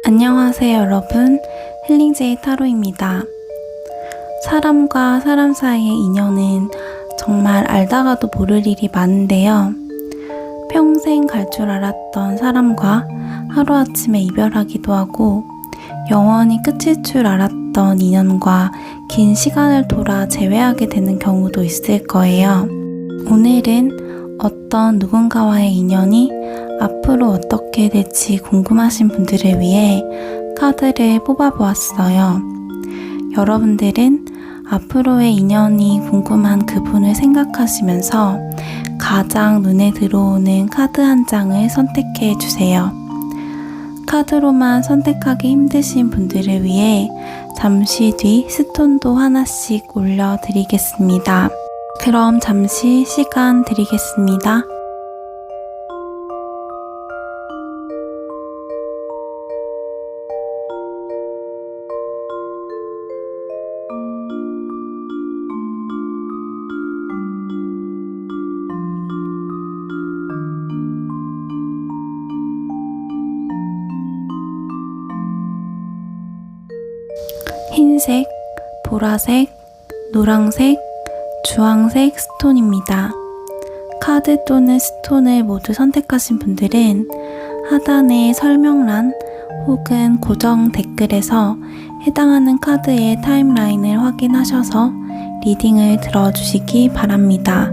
안녕하세요 여러분, 힐링제이 타로입니다. 사람과 사람 사이의 인연은 정말 알다가도 모를 일이 많은데요. 평생 갈 줄 알았던 사람과 하루아침에 이별하기도 하고 영원히 끝일 줄 알았던 인연과 긴 시간을 돌아 재회하게 되는 경우도 있을 거예요. 오늘은 어떤 누군가와의 인연이 앞으로 어떻게 될지 궁금하신 분들을 위해 카드를 뽑아보았어요. 여러분들은 앞으로의 인연이 궁금한 그분을 생각하시면서 가장 눈에 들어오는 카드 한 장을 선택해 주세요. 카드로만 선택하기 힘드신 분들을 위해 잠시 뒤 스톤도 하나씩 올려드리겠습니다. 그럼 잠시 시간 드리겠습니다. 흰색, 보라색, 노란색, 주황색 스톤입니다. 카드 또는 스톤을 모두 선택하신 분들은 하단의 설명란 혹은 고정 댓글에서 해당하는 카드의 타임라인을 확인하셔서 리딩을 들어주시기 바랍니다.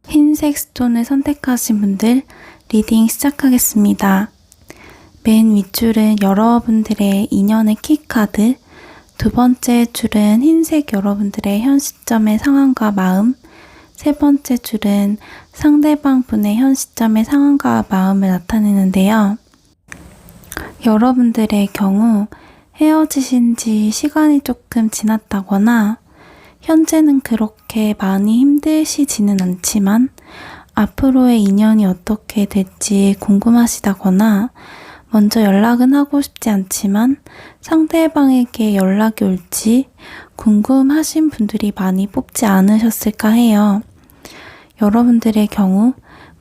흰색 스톤을 선택하신 분들 리딩 시작하겠습니다. 맨 윗줄은 여러분들의 인연의 키카드, 두 번째 줄은 흰색 여러분들의 현 시점의 상황과 마음, 세 번째 줄은 상대방 분의 현 시점의 상황과 마음을 나타내는데요. 여러분들의 경우 헤어지신 지 시간이 조금 지났다거나 현재는 그렇게 많이 힘드시지는 않지만 앞으로의 인연이 어떻게 될지 궁금하시다거나 먼저 연락은 하고 싶지 않지만 상대방에게 연락이 올지 궁금하신 분들이 많이 뽑지 않으셨을까 해요. 여러분들의 경우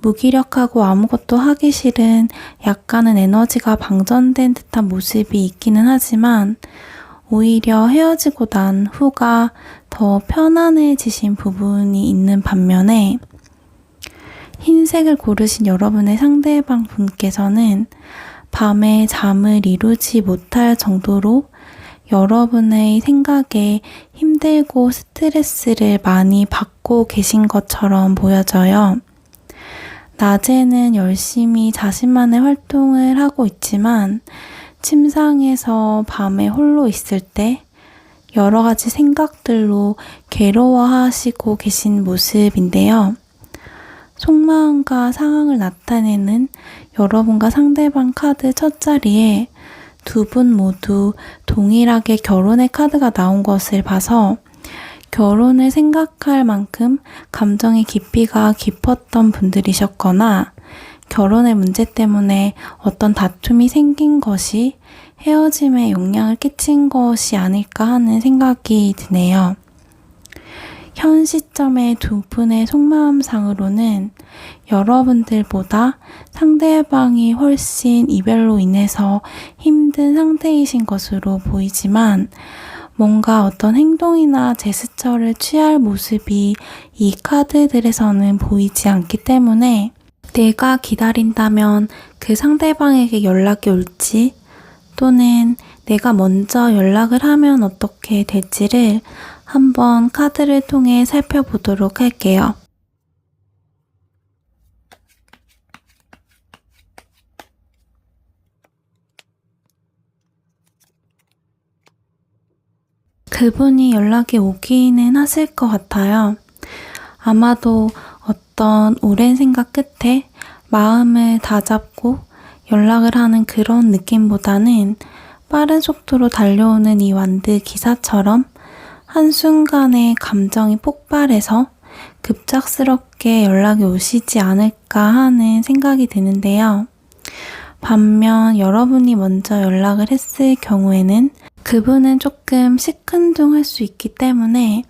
무기력하고 아무것도 하기 싫은 약간은 에너지가 방전된 듯한 모습이 있기는 하지만 오히려 헤어지고 난 후가 더 편안해지신 부분이 있는 반면에 흰색을 고르신 여러분의 상대방 분께서는 밤에 잠을 이루지 못할 정도로 여러분의 생각에 힘들고 스트레스를 많이 받고 계신 것처럼 보여져요. 낮에는 열심히 자신만의 활동을 하고 있지만 침상에서 밤에 홀로 있을 때 여러 가지 생각들로 괴로워하시고 계신 모습인데요. 속마음과 상황을 나타내는 여러분과 상대방 카드 첫 자리에 두 분 모두 동일하게 결혼의 카드가 나온 것을 봐서 결혼을 생각할 만큼 감정의 깊이가 깊었던 분들이셨거나 결혼의 문제 때문에 어떤 다툼이 생긴 것이 헤어짐에 영향을 끼친 것이 아닐까 하는 생각이 드네요. 현 시점의 두 분의 속마음상으로는 여러분들보다 상대방이 훨씬 이별로 인해서 힘든 상태이신 것으로 보이지만 뭔가 어떤 행동이나 제스처를 취할 모습이 이 카드들에서는 보이지 않기 때문에 내가 기다린다면 그 상대방에게 연락이 올지 또는 내가 먼저 연락을 하면 어떻게 될지를 한번 카드를 통해 살펴보도록 할게요. 그분이 연락이 오기는 하실 것 같아요. 아마도 어떤 오랜 생각 끝에 마음을 다잡고 연락을 하는 그런 느낌보다는 빠른 속도로 달려오는 이 완드 기사처럼 한순간에 감정이 폭발해서 급작스럽게 연락이 오시지 않을까 하는 생각이 드는데요. 반면 여러분이 먼저 연락을 했을 경우에는 그분은 조금 시큰둥할 수 있기 때문에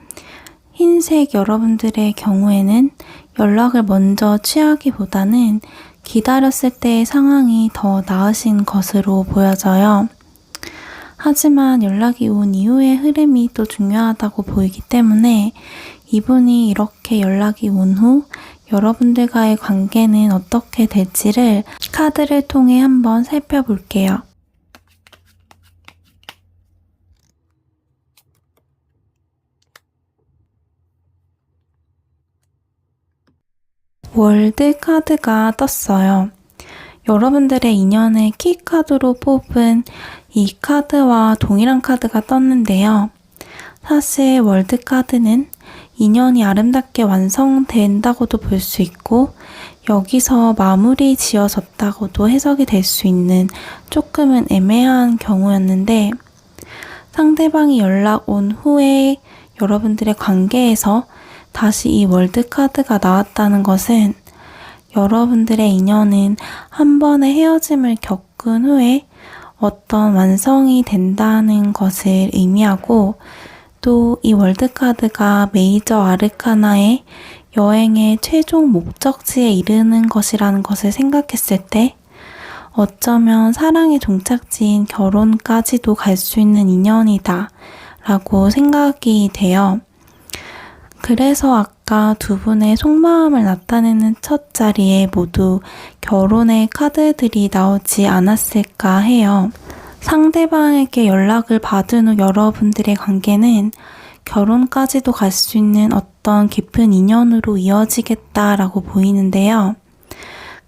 흰색 여러분들의 경우에는 연락을 먼저 취하기보다는 기다렸을 때의 상황이 더 나으신 것으로 보여져요. 하지만 연락이 온 이후의 흐름이 또 중요하다고 보이기 때문에 이분이 이렇게 연락이 온 후 여러분들과의 관계는 어떻게 될지를 카드를 통해 한번 살펴볼게요. 월드 카드가 떴어요. 여러분들의 인연의 키카드로 뽑은 이 카드와 동일한 카드가 떴는데요. 사실 월드 카드는 인연이 아름답게 완성된다고도 볼 수 있고 여기서 마무리 지어졌다고도 해석이 될 수 있는 조금은 애매한 경우였는데 상대방이 연락 온 후에 여러분들의 관계에서 다시 이 월드 카드가 나왔다는 것은 여러분들의 인연은 한 번의 헤어짐을 겪은 후에 어떤 완성이 된다는 것을 의미하고 또 이 월드 카드가 메이저 아르카나의 여행의 최종 목적지에 이르는 것이라는 것을 생각했을 때 어쩌면 사랑의 종착지인 결혼까지도 갈 수 있는 인연이다 라고 생각이 돼요. 그래서 아까 두 분의 속마음을 나타내는 첫 자리에 모두 결혼의 카드들이 나오지 않았을까 해요. 상대방에게 연락을 받은 후 여러분들의 관계는 결혼까지도 갈 수 있는 어떤 깊은 인연으로 이어지겠다라고 보이는데요.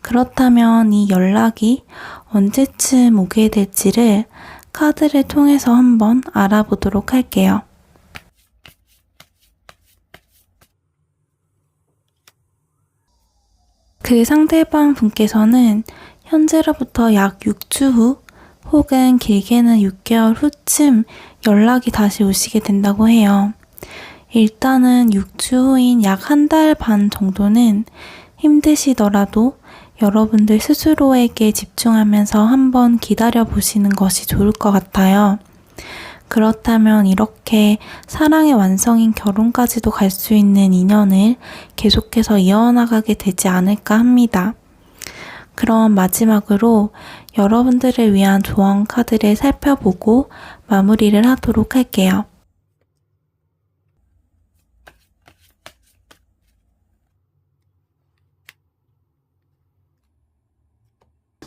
그렇다면 이 연락이 언제쯤 오게 될지를 카드를 통해서 한번 알아보도록 할게요. 그 상대방 분께서는 현재로부터 약 6주 후 혹은 길게는 6개월 후쯤 연락이 다시 오시게 된다고 해요. 일단은 6주 후인 약 한 달 반 정도는 힘드시더라도 여러분들 스스로에게 집중하면서 한번 기다려 보시는 것이 좋을 것 같아요. 그렇다면 이렇게 사랑의 완성인 결혼까지도 갈 수 있는 인연을 계속해서 이어나가게 되지 않을까 합니다. 그럼 마지막으로 여러분들을 위한 조언 카드를 살펴보고 마무리를 하도록 할게요.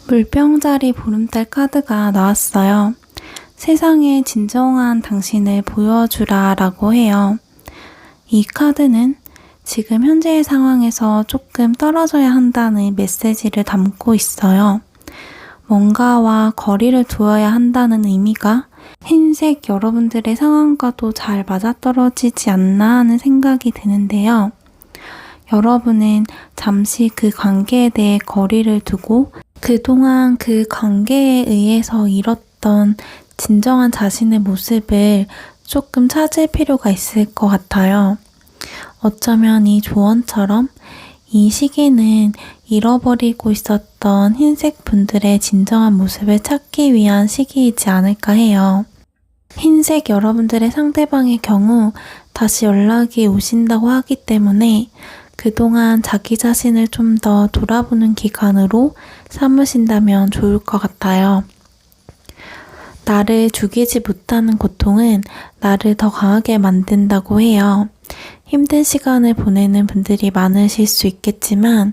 물병자리 보름달 카드가 나왔어요. 세상에 진정한 당신을 보여주라 라고 해요. 이 카드는 지금 현재의 상황에서 조금 떨어져야 한다는 메시지를 담고 있어요. 뭔가와 거리를 두어야 한다는 의미가 흰색 여러분들의 상황과도 잘 맞아떨어지지 않나 하는 생각이 드는데요. 여러분은 잠시 그 관계에 대해 거리를 두고 그동안 그 관계에 의해서 잃었던 진정한 자신의 모습을 조금 찾을 필요가 있을 것 같아요. 어쩌면 이 조언처럼 이 시기는 잃어버리고 있었던 흰색 분들의 진정한 모습을 찾기 위한 시기이지 않을까 해요. 흰색 여러분들의 상대방의 경우 다시 연락이 오신다고 하기 때문에 그동안 자기 자신을 좀 더 돌아보는 기간으로 삼으신다면 좋을 것 같아요. 나를 죽이지 못하는 고통은 나를 더 강하게 만든다고 해요. 힘든 시간을 보내는 분들이 많으실 수 있겠지만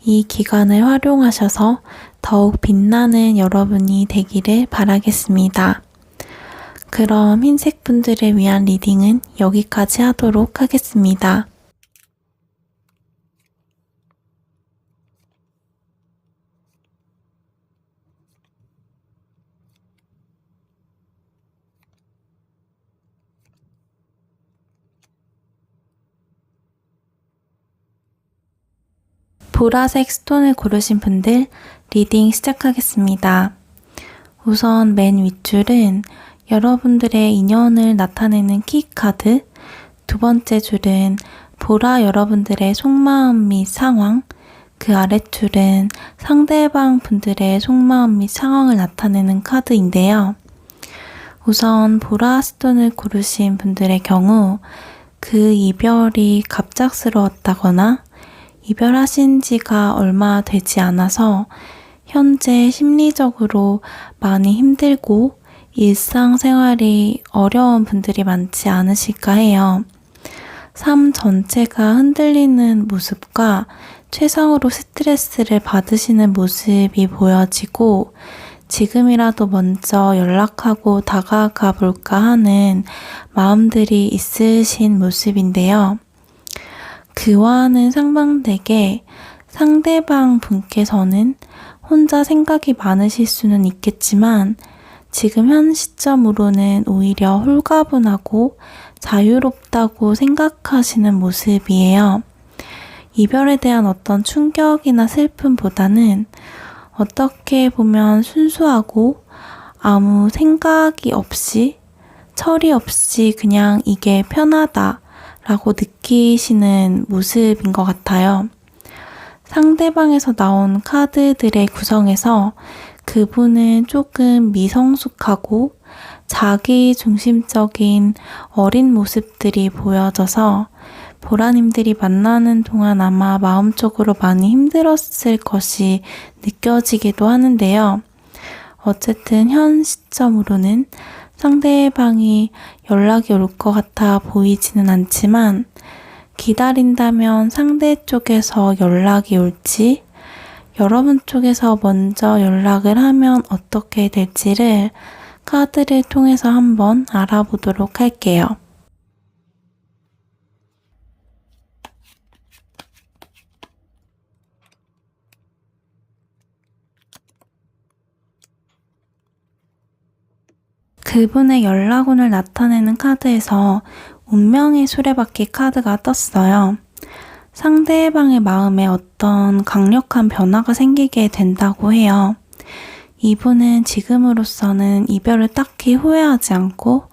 이 기간을 활용하셔서 더욱 빛나는 여러분이 되기를 바라겠습니다. 그럼 흰색 분들을 위한 리딩은 여기까지 하도록 하겠습니다. 보라색 스톤을 고르신 분들 리딩 시작하겠습니다. 우선 맨 윗줄은 여러분들의 인연을 나타내는 키카드, 두 번째 줄은 보라 여러분들의 속마음 및 상황, 그 아랫줄은 상대방 분들의 속마음 및 상황을 나타내는 카드인데요. 우선 보라 스톤을 고르신 분들의 경우 그 이별이 갑작스러웠다거나 이별하신 지가 얼마 되지 않아서 현재 심리적으로 많이 힘들고 일상생활이 어려운 분들이 많지 않으실까 해요. 삶 전체가 흔들리는 모습과 최상으로 스트레스를 받으시는 모습이 보여지고 지금이라도 먼저 연락하고 다가가 볼까 하는 마음들이 있으신 모습인데요. 그와는 상반되게 상대방 분께서는 혼자 생각이 많으실 수는 있겠지만 지금 현 시점으로는 오히려 홀가분하고 자유롭다고 생각하시는 모습이에요. 이별에 대한 어떤 충격이나 슬픔보다는 어떻게 보면 순수하고 아무 생각이 없이 처리 없이 그냥 이게 편하다라고 느끼시는 모습인 것 같아요. 상대방에서 나온 카드들의 구성에서 그분은 조금 미성숙하고 자기 중심적인 어린 모습들이 보여져서 보라님들이 만나는 동안 아마 마음적으로 많이 힘들었을 것이 느껴지기도 하는데요. 어쨌든 현 시점으로는 상대방이 연락이 올 것 같아 보이지는 않지만 기다린다면 상대 쪽에서 연락이 올지 여러분 쪽에서 먼저 연락을 하면 어떻게 될지를 카드를 통해서 한번 알아보도록 할게요. 그분의 연락운을 나타내는 카드에서 운명의 수레바퀴 카드가 떴어요. 상대방의 마음에 어떤 강력한 변화가 생기게 된다고 해요. 이분은 지금으로서는 이별을 딱히 후회하지 않고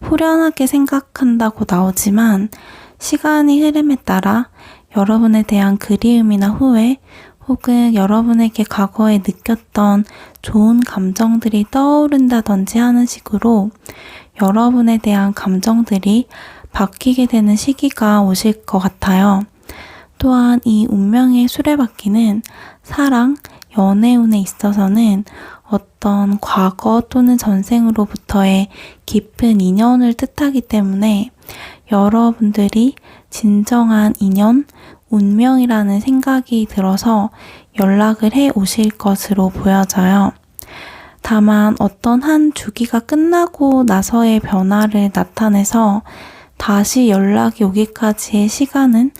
후련하게 생각한다고 나오지만 시간이 흐름에 따라 여러분에 대한 그리움이나 후회 혹은 여러분에게 과거에 느꼈던 좋은 감정들이 떠오른다든지 하는 식으로 여러분에 대한 감정들이 바뀌게 되는 시기가 오실 것 같아요. 또한 이 운명의 수레바퀴는 사랑, 연애운에 있어서는 어떤 과거 또는 전생으로부터의 깊은 인연을 뜻하기 때문에 여러분들이 진정한 인연, 운명이라는 생각이 들어서 연락을 해 오실 것으로 보여져요. 다만 어떤 한 주기가 끝나고 나서의 변화를 나타내서 다시 연락이 오기까지의 시간은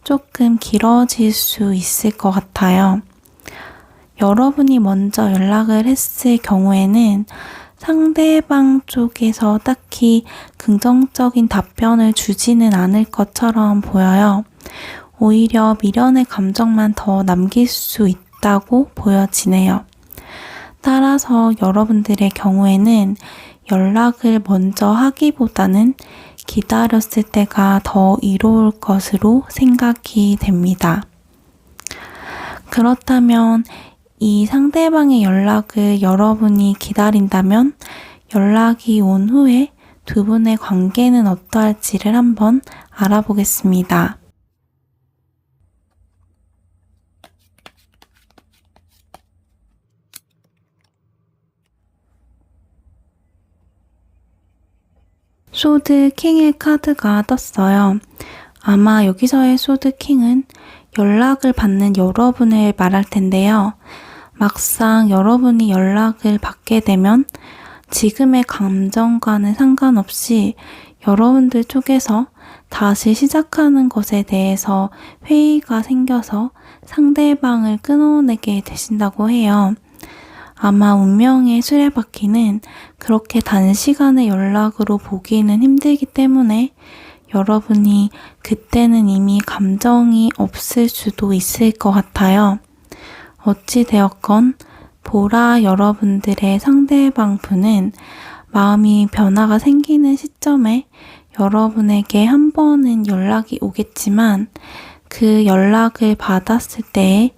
조금 길어질 수 있을 것 같아요. 여러분이 먼저 연락을 했을 경우에는 상대방 쪽에서 딱히 긍정적인 답변을 주지는 않을 것처럼 보여요. 오히려 미련의 감정만 더 남길 수 있다고 보여지네요. 따라서 여러분들의 경우에는 연락을 먼저 하기보다는 기다렸을 때가 더 이로울 것으로 생각이 됩니다. 그렇다면 이 상대방의 연락을 여러분이 기다린다면 연락이 온 후에 두 분의 관계는 어떠할지를 한번 알아보겠습니다. 소드 킹의 카드가 떴어요. 아마 여기서의 소드 킹은 연락을 받는 여러분을 말할 텐데요. 막상 여러분이 연락을 받게 되면 지금의 감정과는 상관없이 여러분들 쪽에서 다시 시작하는 것에 대해서 회의가 생겨서 상대방을 끊어내게 되신다고 해요. 아마 운명의 수레바퀴는 그렇게 단시간의 연락으로 보기는 힘들기 때문에 여러분이 그때는 이미 감정이 없을 수도 있을 것 같아요. 어찌되었건 보라 여러분들의 상대방 분은 마음이 변화가 생기는 시점에 여러분에게 한 번은 연락이 오겠지만 그 연락을 받았을 때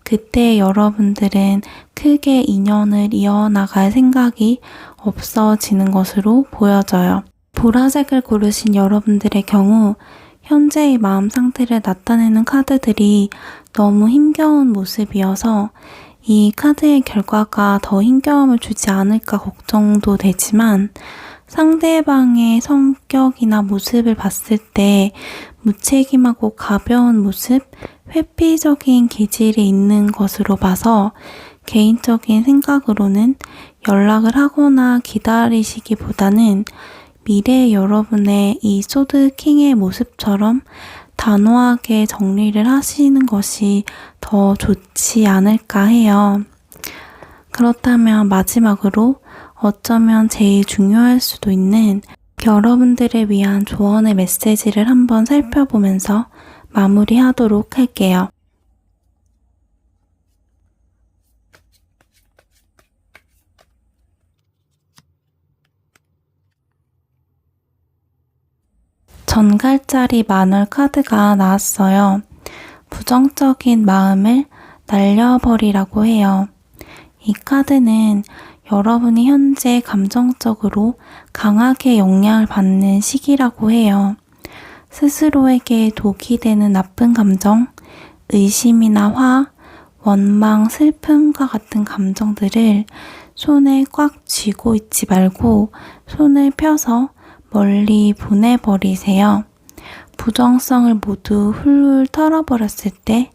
그때 여러분들은 크게 인연을 이어나갈 생각이 없어지는 것으로 보여져요. 보라색을 고르신 여러분들의 경우 현재의 마음 상태를 나타내는 카드들이 너무 힘겨운 모습이어서 이 카드의 결과가 더 힘겨움을 주지 않을까 걱정도 되지만 상대방의 성격이나 모습을 봤을 때 무책임하고 가벼운 모습, 회피적인 기질이 있는 것으로 봐서 개인적인 생각으로는 연락을 하거나 기다리시기보다는 미래의 여러분의 이 소드킹의 모습처럼 단호하게 정리를 하시는 것이 더 좋지 않을까 해요. 그렇다면 마지막으로 어쩌면 제일 중요할 수도 있는 여러분들을 위한 조언의 메시지를 한번 살펴보면서 마무리하도록 할게요. 전갈짜리 만월 카드가 나왔어요. 부정적인 마음을 날려버리라고 해요. 이 카드는 여러분이 현재 감정적으로 강하게 영향을 받는 시기라고 해요. 스스로에게 독이 되는 나쁜 감정, 의심이나 화, 원망, 슬픔과 같은 감정들을 손에 꽉 쥐고 있지 말고 손을 펴서 멀리 보내버리세요. 부정성을 모두 훌훌 털어버렸을 때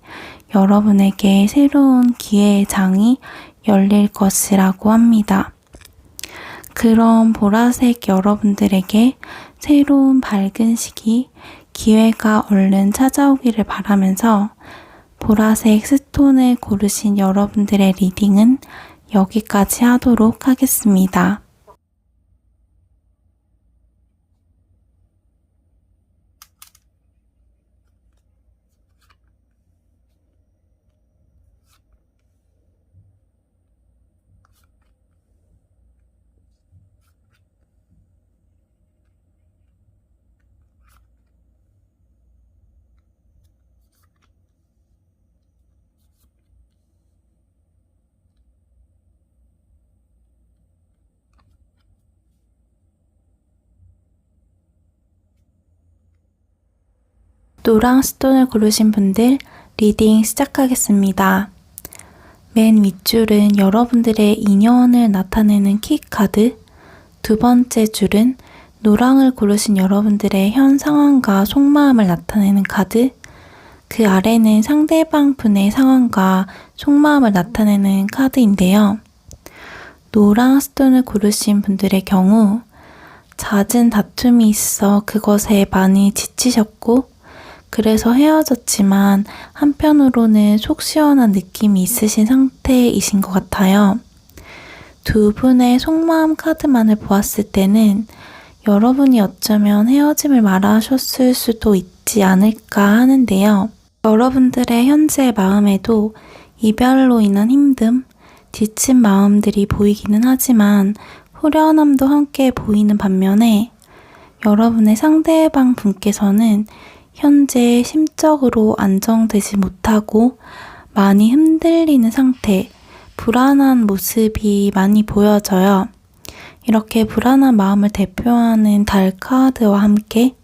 여러분에게 새로운 기회의 장이 열릴 것이라고 합니다. 그런 보라색 여러분들에게 새로운 밝은 시기, 기회가 얼른 찾아오기를 바라면서 보라색 스톤을 고르신 여러분들의 리딩은 여기까지 하도록 하겠습니다. 노랑 스톤을 고르신 분들 리딩 시작하겠습니다. 맨 윗줄은 여러분들의 인연을 나타내는 키카드, 두 번째 줄은 노랑을 고르신 여러분들의 현 상황과 속마음을 나타내는 카드, 그 아래는 상대방 분의 상황과 속마음을 나타내는 카드인데요. 노랑 스톤을 고르신 분들의 경우 잦은 다툼이 있어 그것에 많이 지치셨고 그래서 헤어졌지만 한편으로는 속 시원한 느낌이 있으신 상태이신 것 같아요. 두 분의 속마음 카드만을 보았을 때는 여러분이 어쩌면 헤어짐을 말하셨을 수도 있지 않을까 하는데요. 여러분들의 현재 마음에도 이별로 인한 힘듦, 지친 마음들이 보이기는 하지만 후련함도 함께 보이는 반면에 여러분의 상대방 분께서는 현재 심적으로 안정되지 못하고 많이 흔들리는 상태, 불안한 모습이 많이 보여져요. 이렇게 불안한 마음을 대표하는 달 카드와 함께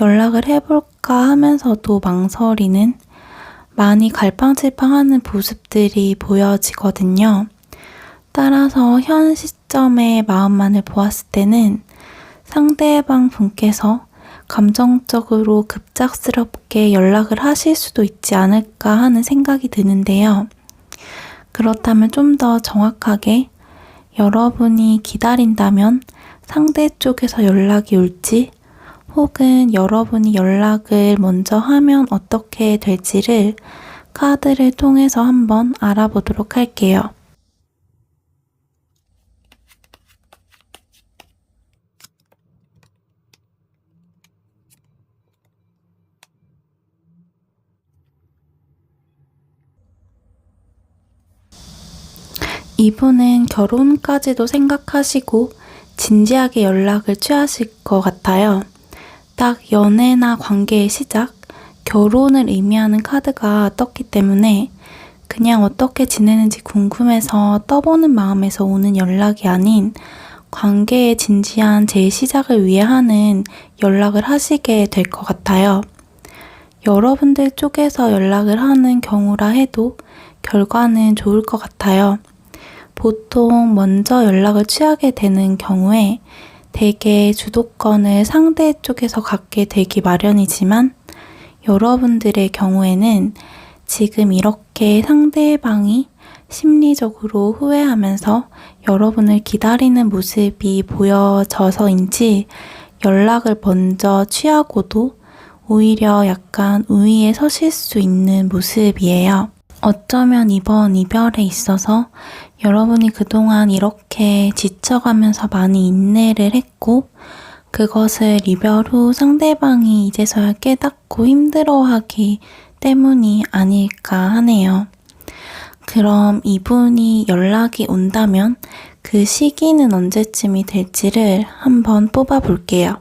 연락을 해볼까 하면서도 망설이는 많이 갈팡질팡하는 모습들이 보여지거든요. 따라서 현 시점의 마음만을 보았을 때는 상대방 분께서 감정적으로 급작스럽게 연락을 하실 수도 있지 않을까 하는 생각이 드는데요. 그렇다면 좀 더 정확하게 여러분이 기다린다면 상대 쪽에서 연락이 올지 혹은 여러분이 연락을 먼저 하면 어떻게 될지를 카드를 통해서 한번 알아보도록 할게요. 이분은 결혼까지도 생각하시고 진지하게 연락을 취하실 것 같아요. 딱 연애나 관계의 시작, 결혼을 의미하는 카드가 떴기 때문에 그냥 어떻게 지내는지 궁금해서 떠보는 마음에서 오는 연락이 아닌 관계의 진지한 재시작을 위해 하는 연락을 하시게 될 것 같아요. 여러분들 쪽에서 연락을 하는 경우라 해도 결과는 좋을 것 같아요. 보통 먼저 연락을 취하게 되는 경우에 대개 주도권을 상대 쪽에서 갖게 되기 마련이지만 여러분들의 경우에는 지금 이렇게 상대방이 심리적으로 후회하면서 여러분을 기다리는 모습이 보여져서인지 연락을 먼저 취하고도 오히려 약간 우위에 서실 수 있는 모습이에요. 어쩌면 이번 이별에 있어서 여러분이 그동안 이렇게 지쳐가면서 많이 인내를 했고 그것을 이별 후 상대방이 이제서야 깨닫고 힘들어하기 때문이 아닐까 하네요. 그럼 이분이 연락이 온다면 그 시기는 언제쯤이 될지를 한번 뽑아 볼게요.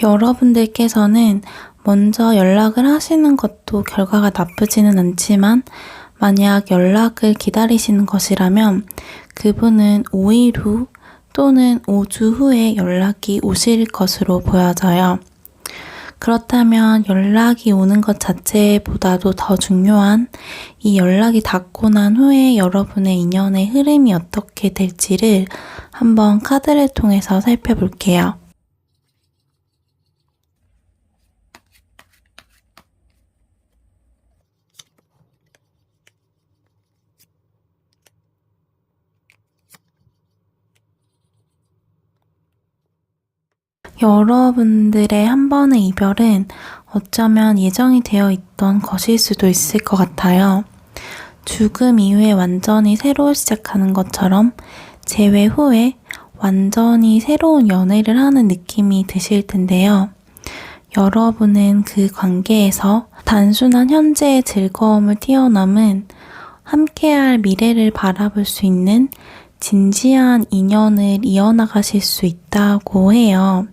여러분들께서는 먼저 연락을 하시는 것도 결과가 나쁘지는 않지만 만약 연락을 기다리시는 것이라면 그분은 5일 후 또는 5주 후에 연락이 오실 것으로 보여져요. 그렇다면 연락이 오는 것 자체보다도 더 중요한 이 연락이 닿고 난 후에 여러분의 인연의 흐름이 어떻게 될지를 한번 카드를 통해서 살펴볼게요. 여러분들의 한 번의 이별은 어쩌면 예정이 되어 있던 것일 수도 있을 것 같아요. 죽음 이후에 완전히 새로 시작하는 것처럼 재회 후에 완전히 새로운 연애를 하는 느낌이 드실 텐데요. 여러분은 그 관계에서 단순한 현재의 즐거움을 뛰어넘은 함께할 미래를 바라볼 수 있는 진지한 인연을 이어나가실 수 있다고 해요.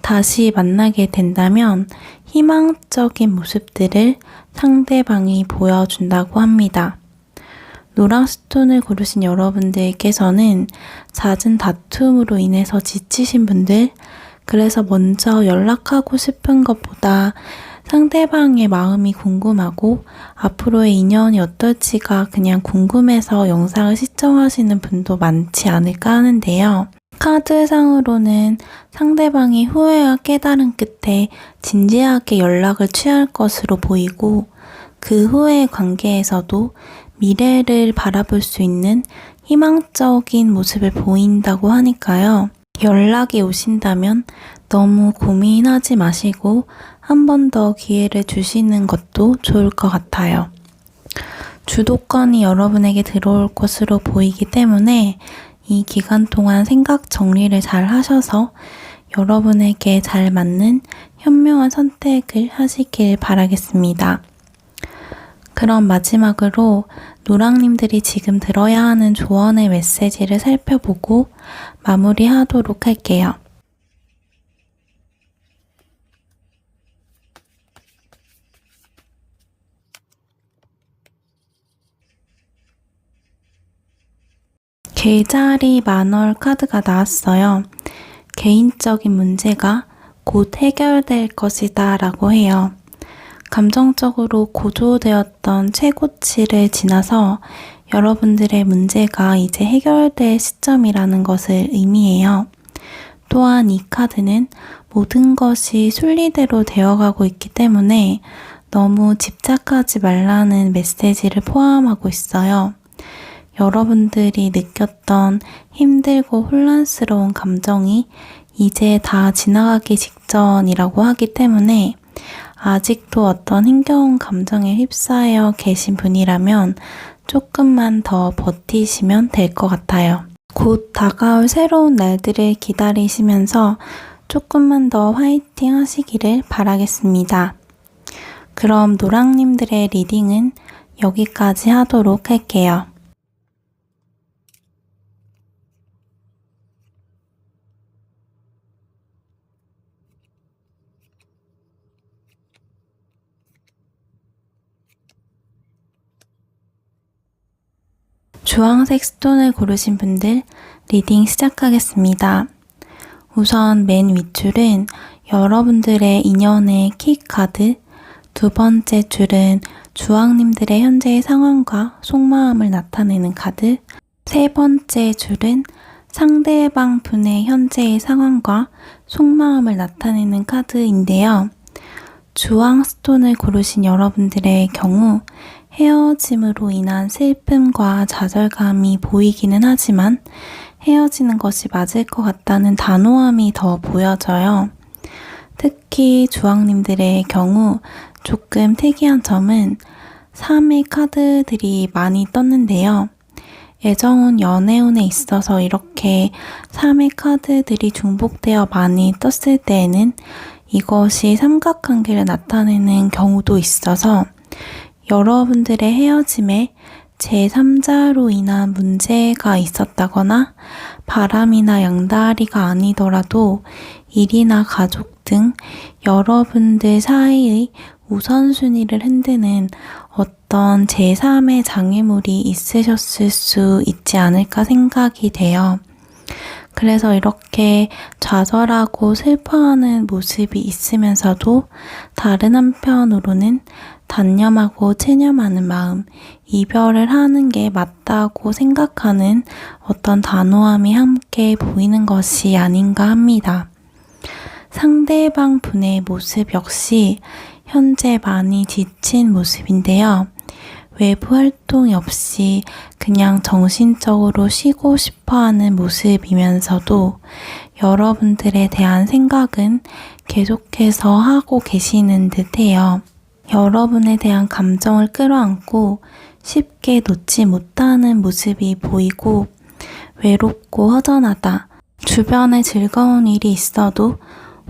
다시 만나게 된다면 희망적인 모습들을 상대방이 보여준다고 합니다. 노랑 스톤을 고르신 여러분들께서는 잦은 다툼으로 인해서 지치신 분들, 그래서 먼저 연락하고 싶은 것보다 상대방의 마음이 궁금하고 앞으로의 인연이 어떨지가 그냥 궁금해서 영상을 시청하시는 분도 많지 않을까 하는데요. 카드상으로는 상대방이 후회와 깨달음 끝에 진지하게 연락을 취할 것으로 보이고 그 후의 관계에서도 미래를 바라볼 수 있는 희망적인 모습을 보인다고 하니까요. 연락이 오신다면 너무 고민하지 마시고 한 번 더 기회를 주시는 것도 좋을 것 같아요. 주도권이 여러분에게 들어올 것으로 보이기 때문에 이 기간 동안 생각 정리를 잘 하셔서 여러분에게 잘 맞는 현명한 선택을 하시길 바라겠습니다. 그럼 마지막으로 노랑님들이 지금 들어야 하는 조언의 메시지를 살펴보고 마무리하도록 할게요. 개자리 만월 카드가 나왔어요. 개인적인 문제가 곧 해결될 것이다 라고 해요. 감정적으로 고조되었던 최고치를 지나서 여러분들의 문제가 이제 해결될 시점이라는 것을 의미해요. 또한 이 카드는 모든 것이 순리대로 되어가고 있기 때문에 너무 집착하지 말라는 메시지를 포함하고 있어요. 여러분들이 느꼈던 힘들고 혼란스러운 감정이 이제 다 지나가기 직전이라고 하기 때문에 아직도 어떤 힘겨운 감정에 휩싸여 계신 분이라면 조금만 더 버티시면 될 것 같아요. 곧 다가올 새로운 날들을 기다리시면서 조금만 더 화이팅 하시기를 바라겠습니다. 그럼 노랑님들의 리딩은 여기까지 하도록 할게요. 주황색 스톤을 고르신 분들 리딩 시작하겠습니다. 우선 맨 윗줄은 여러분들의 인연의 킥카드, 두 번째 줄은 주황님들의 현재의 상황과 속마음을 나타내는 카드, 세 번째 줄은 상대방 분의 현재의 상황과 속마음을 나타내는 카드인데요. 주황 스톤을 고르신 여러분들의 경우 헤어짐으로 인한 슬픔과 좌절감이 보이기는 하지만 헤어지는 것이 맞을 것 같다는 단호함이 더 보여져요. 특히 주황님들의 경우 조금 특이한 점은 3의 카드들이 많이 떴는데요. 애정운 연애운에 있어서 이렇게 3의 카드들이 중복되어 많이 떴을 때에는 이것이 삼각관계를 나타내는 경우도 있어서 여러분들의 헤어짐에 제3자로 인한 문제가 있었다거나 바람이나 양다리가 아니더라도 일이나 가족 등 여러분들 사이의 우선순위를 흔드는 어떤 제3의 장애물이 있으셨을 수 있지 않을까 생각이 돼요. 그래서 이렇게 좌절하고 슬퍼하는 모습이 있으면서도 다른 한편으로는 단념하고 체념하는 마음, 이별을 하는 게 맞다고 생각하는 어떤 단호함이 함께 보이는 것이 아닌가 합니다. 상대방 분의 모습 역시 현재 많이 지친 모습인데요. 외부 활동이 없이 그냥 정신적으로 쉬고 싶어하는 모습이면서도 여러분들에 대한 생각은 계속해서 하고 계시는 듯해요. 여러분에 대한 감정을 끌어안고 쉽게 놓지 못하는 모습이 보이고 외롭고 허전하다. 주변에 즐거운 일이 있어도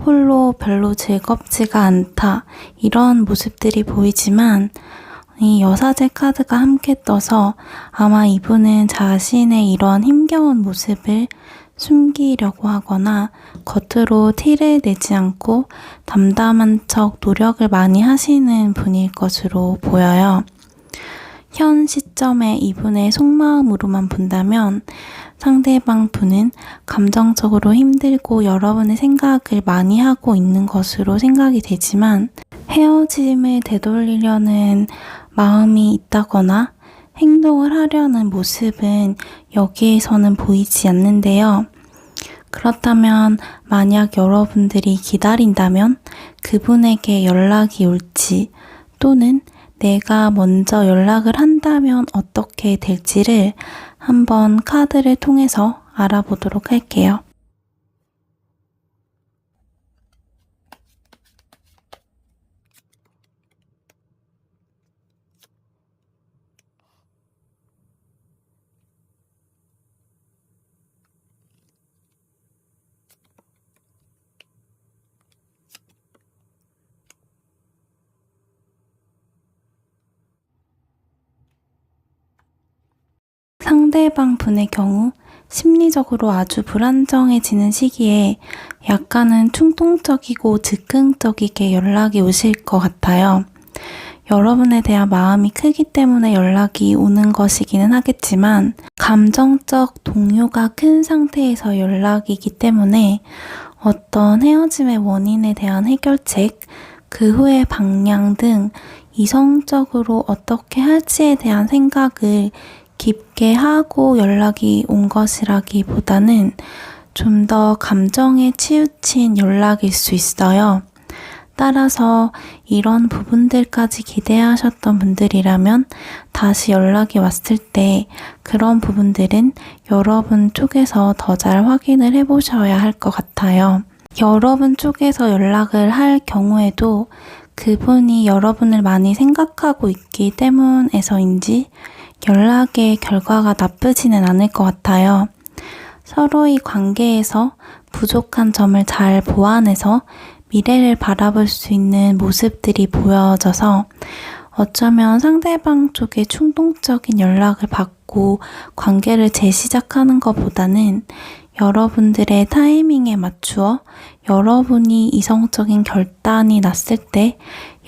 홀로 별로 즐겁지가 않다. 이런 모습들이 보이지만 이 여사제 카드가 함께 떠서 아마 이분은 자신의 이런 힘겨운 모습을 숨기려고 하거나 겉으로 티를 내지 않고 담담한 척 노력을 많이 하시는 분일 것으로 보여요. 현 시점에 이분의 속마음으로만 본다면 상대방 분은 감정적으로 힘들고 여러분의 생각을 많이 하고 있는 것으로 생각이 되지만 헤어짐을 되돌리려는 마음이 있다거나 행동을 하려는 모습은 여기에서는 보이지 않는데요. 그렇다면 만약 여러분들이 기다린다면 그분에게 연락이 올지 또는 내가 먼저 연락을 한다면 어떻게 될지를 한번 카드를 통해서 알아보도록 할게요. 상대방 분의 경우 심리적으로 아주 불안정해지는 시기에 약간은 충동적이고 즉흥적이게 연락이 오실 것 같아요. 여러분에 대한 마음이 크기 때문에 연락이 오는 것이기는 하겠지만 감정적 동요가 큰 상태에서 연락이기 때문에 어떤 헤어짐의 원인에 대한 해결책, 그 후의 방향 등 이성적으로 어떻게 할지에 대한 생각을 깊게 하고 연락이 온 것이라기보다는 좀 더 감정에 치우친 연락일 수 있어요. 따라서 이런 부분들까지 기대하셨던 분들이라면 다시 연락이 왔을 때 그런 부분들은 여러분 쪽에서 더 잘 확인을 해보셔야 할 것 같아요. 여러분 쪽에서 연락을 할 경우에도 그분이 여러분을 많이 생각하고 있기 때문에서인지 연락의 결과가 나쁘지는 않을 것 같아요. 서로의 관계에서 부족한 점을 잘 보완해서 미래를 바라볼 수 있는 모습들이 보여져서 어쩌면 상대방 쪽에 충동적인 연락을 받고 관계를 재시작하는 것보다는 여러분들의 타이밍에 맞추어 여러분이 이성적인 결단이 났을 때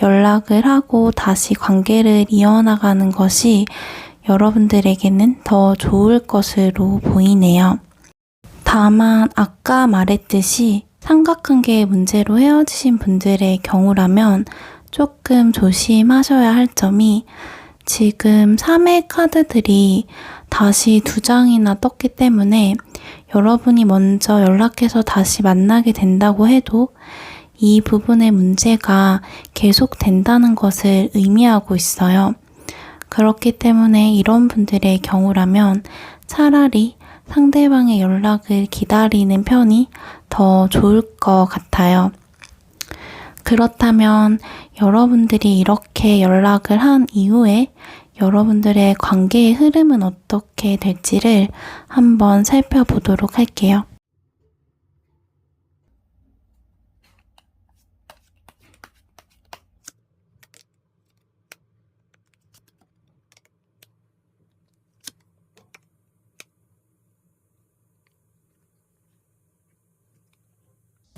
연락을 하고 다시 관계를 이어나가는 것이 여러분들에게는 더 좋을 것으로 보이네요. 다만 아까 말했듯이 삼각관계의 문제로 헤어지신 분들의 경우라면 조금 조심하셔야 할 점이 지금 3의 카드들이 다시 2장이나 떴기 때문에 여러분이 먼저 연락해서 다시 만나게 된다고 해도 이 부분의 문제가 계속된다는 것을 의미하고 있어요. 그렇기 때문에 이런 분들의 경우라면 차라리 상대방의 연락을 기다리는 편이 더 좋을 것 같아요. 그렇다면 여러분들이 이렇게 연락을 한 이후에 여러분들의 관계의 흐름은 어떻게 될지를 한번 살펴보도록 할게요.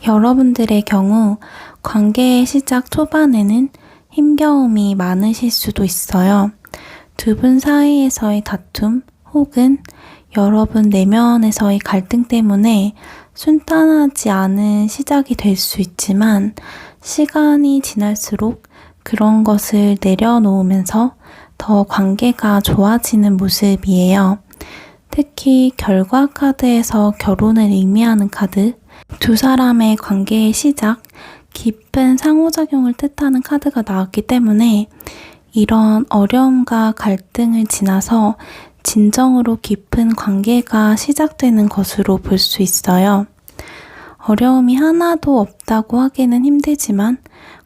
여러분들의 경우 관계의 시작 초반에는 힘겨움이 많으실 수도 있어요. 두 분 사이에서의 다툼 혹은 여러분 내면에서의 갈등 때문에 순탄하지 않은 시작이 될 수 있지만 시간이 지날수록 그런 것을 내려놓으면서 더 관계가 좋아지는 모습이에요. 특히 결과 카드에서 결혼을 의미하는 카드, 두 사람의 관계의 시작, 깊은 상호작용을 뜻하는 카드가 나왔기 때문에 이런 어려움과 갈등을 지나서 진정으로 깊은 관계가 시작되는 것으로 볼 수 있어요. 어려움이 하나도 없다고 하기는 힘들지만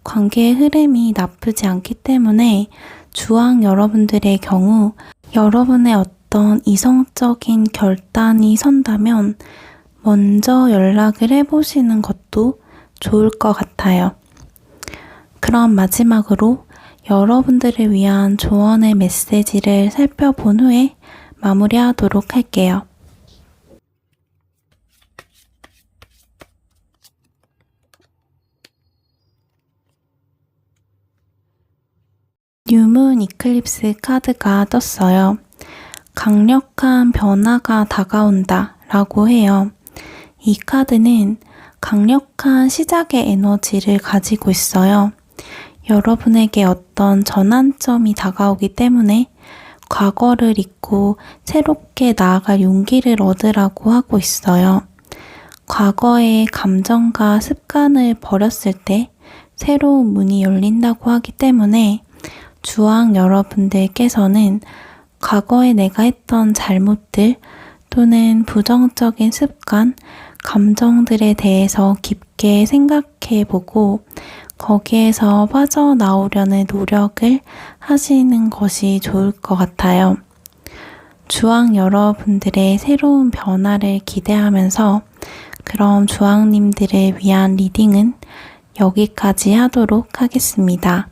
관계의 흐름이 나쁘지 않기 때문에 주황 여러분들의 경우 여러분의 어떤 이성적인 결단이 선다면 먼저 연락을 해보시는 것도 좋을 것 같아요. 그럼 마지막으로 여러분들을 위한 조언의 메시지를 살펴본 후에 마무리하도록 할게요. 뉴문 이클립스 카드가 떴어요. 강력한 변화가 다가온다 라고 해요. 이 카드는 강력한 시작의 에너지를 가지고 있어요. 여러분에게 어떤 전환점이 다가오기 때문에 과거를 잊고 새롭게 나아갈 용기를 얻으라고 하고 있어요. 과거의 감정과 습관을 버렸을 때 새로운 문이 열린다고 하기 때문에 주황 여러분들께서는 과거에 내가 했던 잘못들 또는 부정적인 습관, 감정들에 대해서 깊게 생각해보고 거기에서 빠져나오려는 노력을 하시는 것이 좋을 것 같아요. 주황 여러분들의 새로운 변화를 기대하면서 그럼 주황님들을 위한 리딩은 여기까지 하도록 하겠습니다.